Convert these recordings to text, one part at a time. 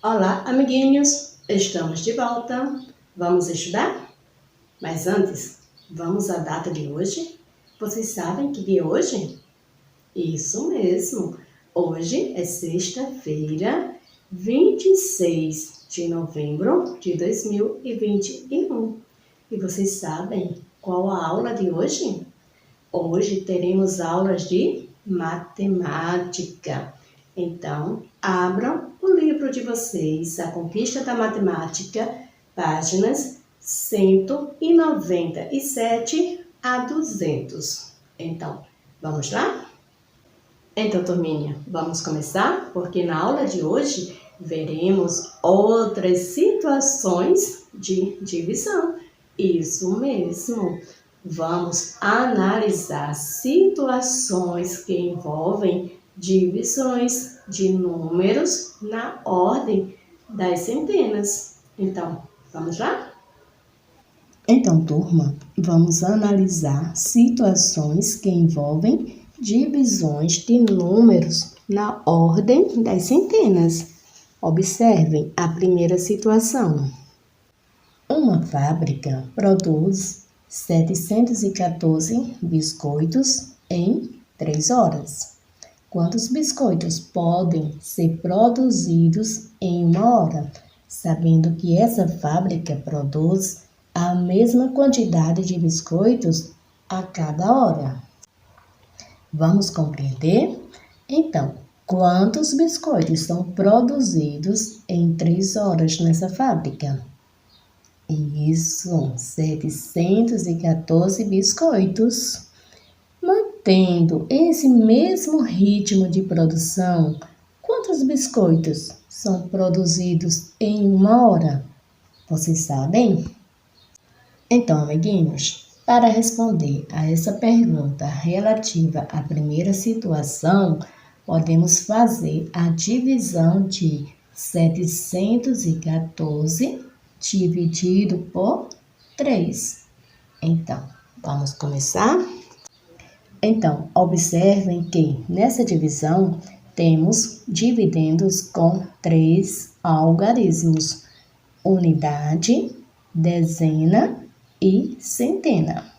Olá, amiguinhos! Estamos de volta. Vamos estudar? Mas antes, vamos à data de hoje? Vocês sabem que dia é hoje? Isso mesmo! Hoje é sexta-feira, 26 de novembro de 2021. E vocês sabem qual a aula de hoje? Hoje teremos aulas de matemática. Então, abram o livro de vocês, A Conquista da Matemática, páginas 197 a 200. Então, vamos lá? Então, turminha, vamos começar? Porque na aula de hoje veremos outras situações de divisão. Isso mesmo! Vamos analisar situações que envolvem divisões de números na ordem das centenas. Então, vamos lá? Então, turma, vamos analisar situações que envolvem divisões de números na ordem das centenas. Observem a primeira situação. Uma fábrica produz 714 biscoitos em 3 horas. Quantos biscoitos podem ser produzidos em 1 hora, sabendo que essa fábrica produz a mesma quantidade de biscoitos a cada hora? Vamos compreender? Então, quantos biscoitos são produzidos em 3 horas nessa fábrica? Isso, 714 biscoitos. Mantendo esse mesmo ritmo de produção, quantos biscoitos são produzidos em 1 hora? Vocês sabem? Então, amiguinhos, para responder a essa pergunta relativa à primeira situação, podemos fazer a divisão de 714 dividido por 3. Então, vamos começar? Então, observem que nessa divisão temos dividendos com 3 algarismos: unidade, dezena e centena.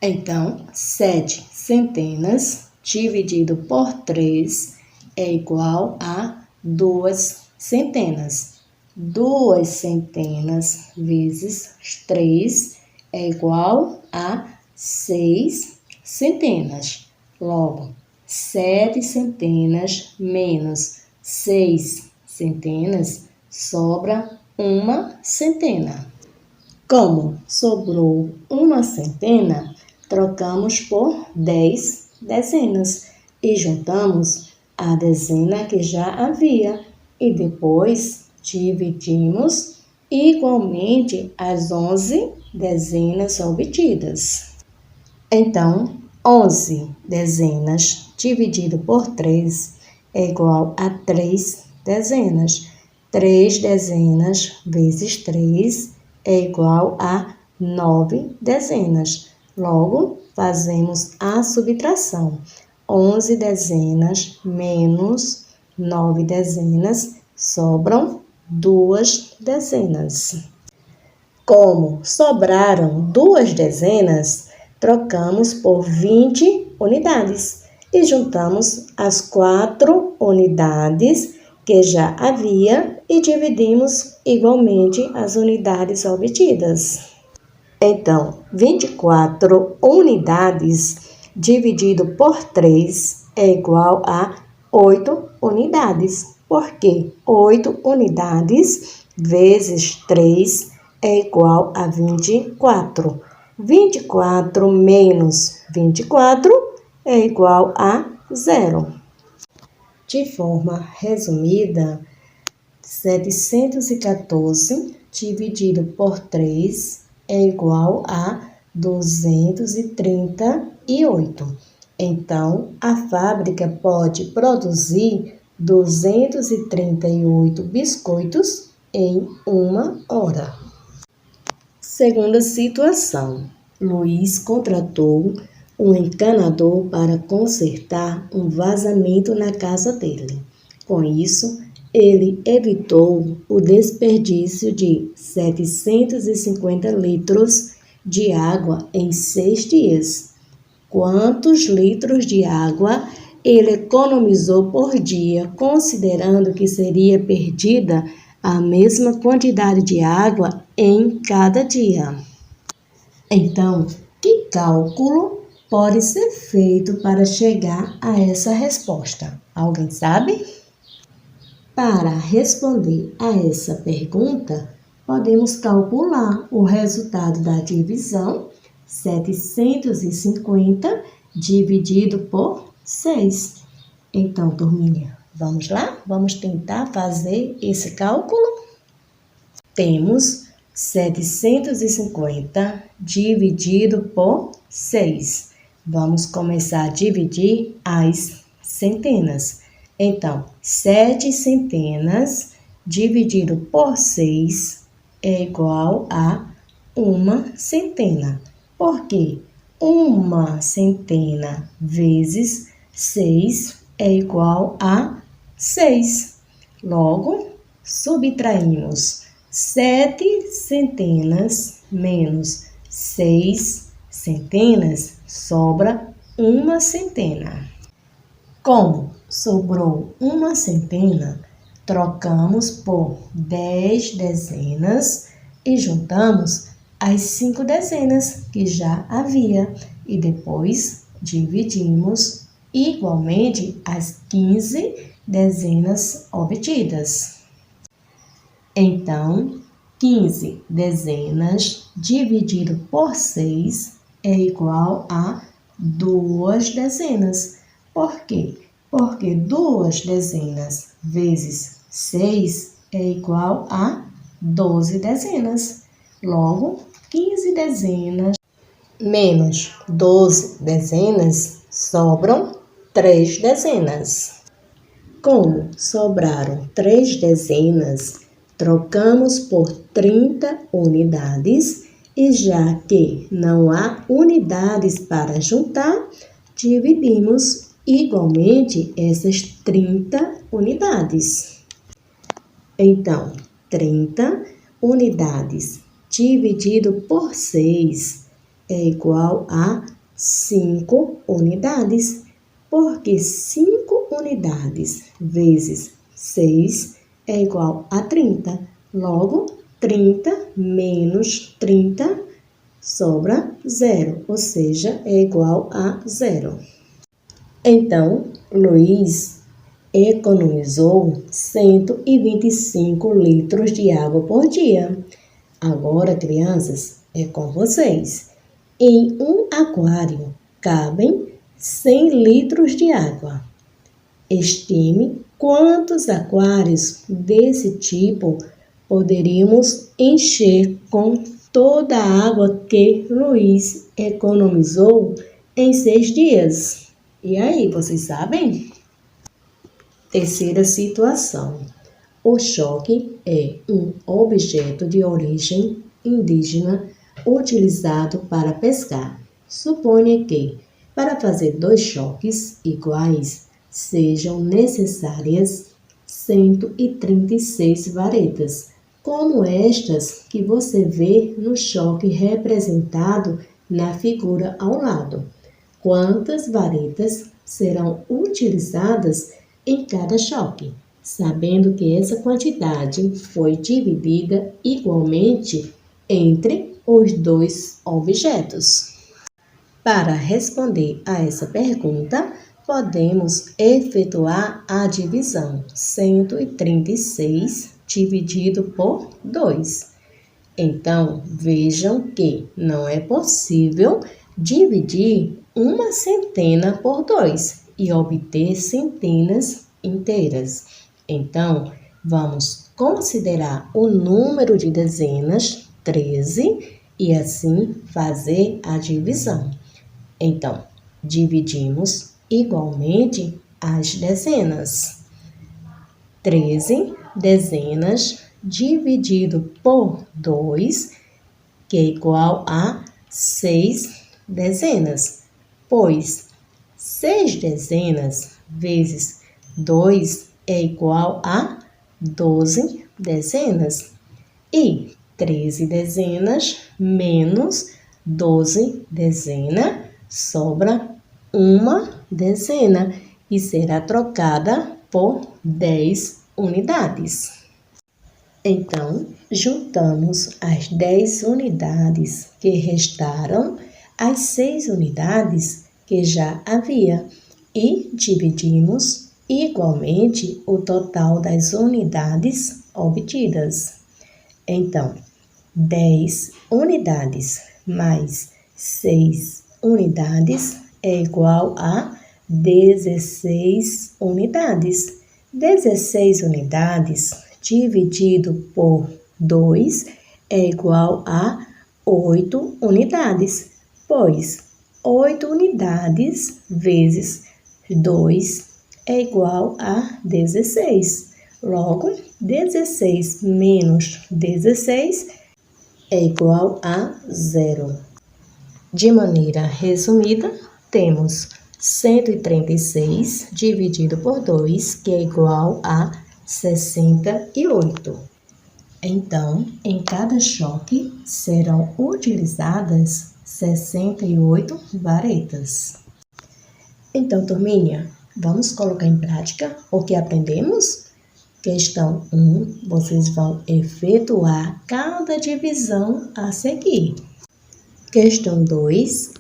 Então, 7 centenas dividido por 3 é igual a 2 centenas. 2 centenas vezes 3 é igual a 6 centenas. Logo, 7 centenas menos 6 centenas sobra 1 centena. Como sobrou 1 centena, trocamos por 10 dezenas e juntamos a dezena que já havia e depois dividimos igualmente as 11 dezenas obtidas. Então, 11 dezenas dividido por 3 é igual a 3 dezenas. 3 dezenas vezes 3 é igual a 9 dezenas. Logo, fazemos a subtração. 11 dezenas menos 9 dezenas sobram 2 dezenas. Como sobraram 2 dezenas, trocamos por 20 unidades e juntamos as 4 unidades que já havia e dividimos igualmente as unidades obtidas. Então, 24 unidades dividido por 3 é igual a 8 unidades, porque 8 unidades vezes 3 é igual a 24. 24 menos 24 é igual a 0. De forma resumida, 714 dividido por 3 é igual a 238. Então, a fábrica pode produzir 238 biscoitos em 1 hora. Segunda situação. Luiz contratou um encanador para consertar um vazamento na casa dele. Com isso, ele evitou o desperdício de 750 litros de água em 6 dias. Quantos litros de água ele economizou por dia, considerando que seria perdida a mesma quantidade de água em cada dia? Então, que cálculo pode ser feito para chegar a essa resposta? Alguém sabe? Para responder a essa pergunta, podemos calcular o resultado da divisão 750 dividido por 6. Então, turminha, vamos lá? Vamos tentar fazer esse cálculo? Temos 750 dividido por 6. Vamos começar a dividir as centenas. Então, 7 centenas dividido por 6 é igual a 1 centena. Por quê? 1 centena vezes 6 é igual a 6. Logo, subtraímos 7 centenas menos 6 centenas, sobra 1 centena. Como sobrou 1 centena, trocamos por 10 dezenas e juntamos as 5 dezenas que já havia e depois dividimos igualmente as 15 dezenas obtidas. Então, 15 dezenas dividido por 6 é igual a 2 dezenas. Por quê? Porque 2 dezenas vezes 6 é igual a 12 dezenas. Logo, 15 dezenas menos 12 dezenas sobram 3 dezenas. Como sobraram 3 dezenas, trocamos por 30 unidades e já que não há unidades para juntar, dividimos igualmente essas 30 unidades. Então, 30 unidades dividido por 6 é igual a 5 unidades, porque 5 unidades vezes 6 é igual a 30. Logo, 30 menos 30 sobra 0, ou seja, é igual a 0. Então, Luiz economizou 125 litros de água por dia. Agora, crianças, é com vocês. Em um aquário cabem 100 litros de água. Estime quantos aquários desse tipo poderíamos encher com toda a água que Luiz economizou em 6 dias. E aí, vocês sabem? Terceira situação. O choque é um objeto de origem indígena utilizado para pescar. Suponha que, para fazer 2 choques iguais, sejam necessárias 136 varetas, como estas que você vê no choque representado na figura ao lado. Quantas varetas serão utilizadas em cada choque? Sabendo que essa quantidade foi dividida igualmente entre os 2 objetos. Para responder a essa pergunta, podemos efetuar a divisão 136 dividido por 2. Então, vejam que não é possível dividir 1 centena por 2 e obter centenas inteiras. Então, vamos considerar o número de dezenas, 13, e assim fazer a divisão. Então, dividimos igualmente as dezenas. 13 dezenas dividido por 2, que é igual a 6 dezenas, pois 6 dezenas vezes 2 é igual a 12 dezenas. E 13 dezenas menos 12 dezenas sobra uma dezena e será trocada por 10 unidades. Então, juntamos as 10 unidades que restaram às 6 unidades que já havia e dividimos igualmente o total das unidades obtidas. Então, 10 unidades mais 6 unidades é igual a 16 unidades. 16 unidades dividido por 2 é igual a 8 unidades, pois 8 unidades vezes 2 é igual a 16. Logo, 16 menos 16 é igual a 0. De maneira resumida, temos 136 dividido por 2, que é igual a 68. Então, em cada choque serão utilizadas 68 varetas. Então, turminha, vamos colocar em prática o que aprendemos? Questão 1, vocês vão efetuar cada divisão a seguir. Questão 2,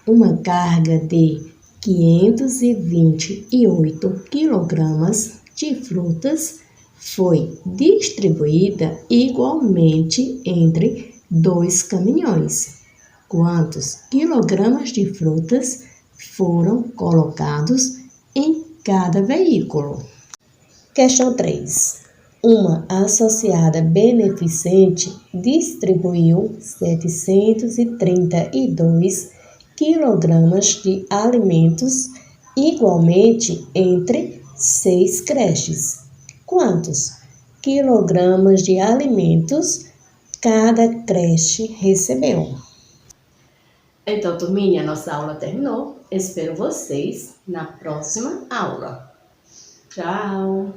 uma carga de 528 quilogramas de frutas foi distribuída igualmente entre 2 caminhões. Quantos quilogramas de frutas foram colocados em cada veículo? Questão 3. Uma associada beneficente distribuiu 732 quilogramas de alimentos igualmente entre 6 creches. Quantos quilogramas de alimentos cada creche recebeu? Então, turminha, nossa aula terminou. Espero vocês na próxima aula. Tchau!